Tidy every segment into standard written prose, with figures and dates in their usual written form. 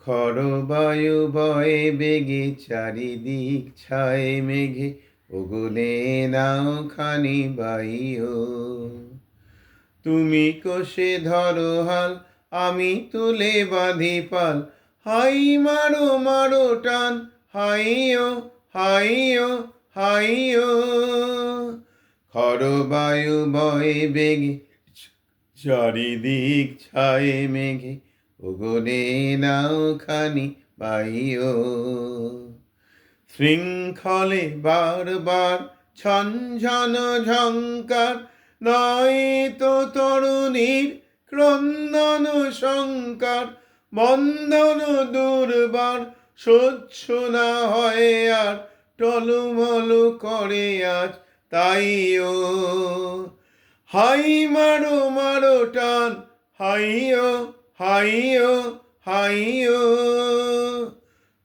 খরবায়ু বয়ে বেগে চারিদিক ছায় মেঘে ওগোলে নাও খানি বাইও। তুমি কষে ধরো হাল, আমি তুলে বাঁধি পাল। হাই মারো মারো টান, হাইও হাইও হাইও। খরবায়ু বয়ে বেগে চারিদিক ছায়ে মেঘে ওগোলে নাও খানি বাইও। শৃঙ্খলে বারবার ঝনঝন ঝঙ্কার, নয় তো তরুণীর ক্রন্দন সংকার। বন্ধন দুর্বার সহ্য না হয় আর, টলমল করে আজ তাইও। হাই মারো মারো টান, হাইও হাইও হাইও।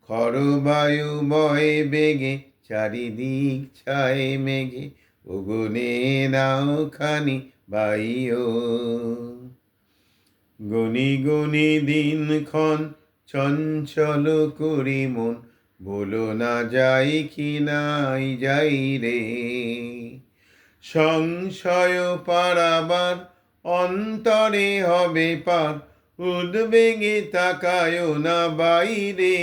খরবায়ু বয়ে বেগে চারিদিক ছায় মেঘে ওগোলে নাও খানি বাইও। গনি গনি দিনক্ষণ চঞ্চল করি মন, বলো না যাই কি নাই যাই রে। সংশয় পারাবার অন্তরে হবে পার, উদ্বেগে তাকায় না বাইরে।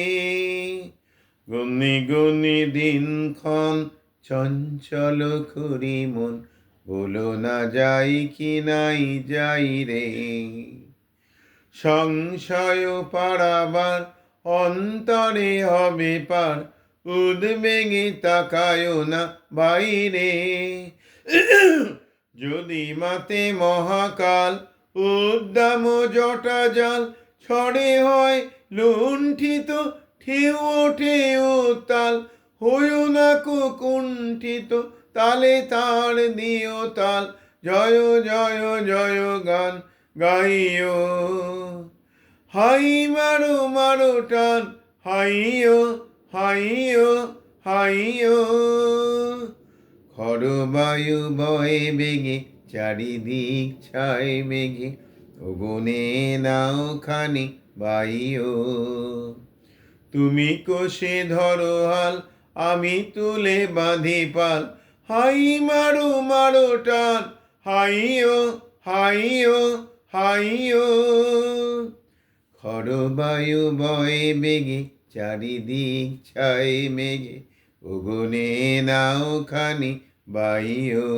গনি গনি দিনক্ষণ চঞ্চল করি মন, বলো না যাই কি নাই যাই রে। সংশয় পারাবার অন্তরে হবে পার, উদ্বেগে তাকায় না বাইরে। যদি মাতে মহাকাল উদ্দাম জটা জাল, ছড়ে হয় লুণ্ঠিত ঢেউ ওঠে উত্তাল। হইও না কুণ্ঠিত তালে তার দিও তাল, জয় জয় জয় গান গাইও। হাই মারো মারো টান, হাইও হাইও হাইও। খরবায়ু বয়ে বেগে চারিদিক ছায় মেঘে ওগোলে নাও খানি বাইও। তুমি কষে ধরো হাল, আমি তুলে বাঁধি পাল। হাই মারো মারো টান, হাইও হাইও হাইও। খরবায়ু বয়ে বেগে চারিদিক ছায় মেঘে ওগোলে নাও খানি বাইও।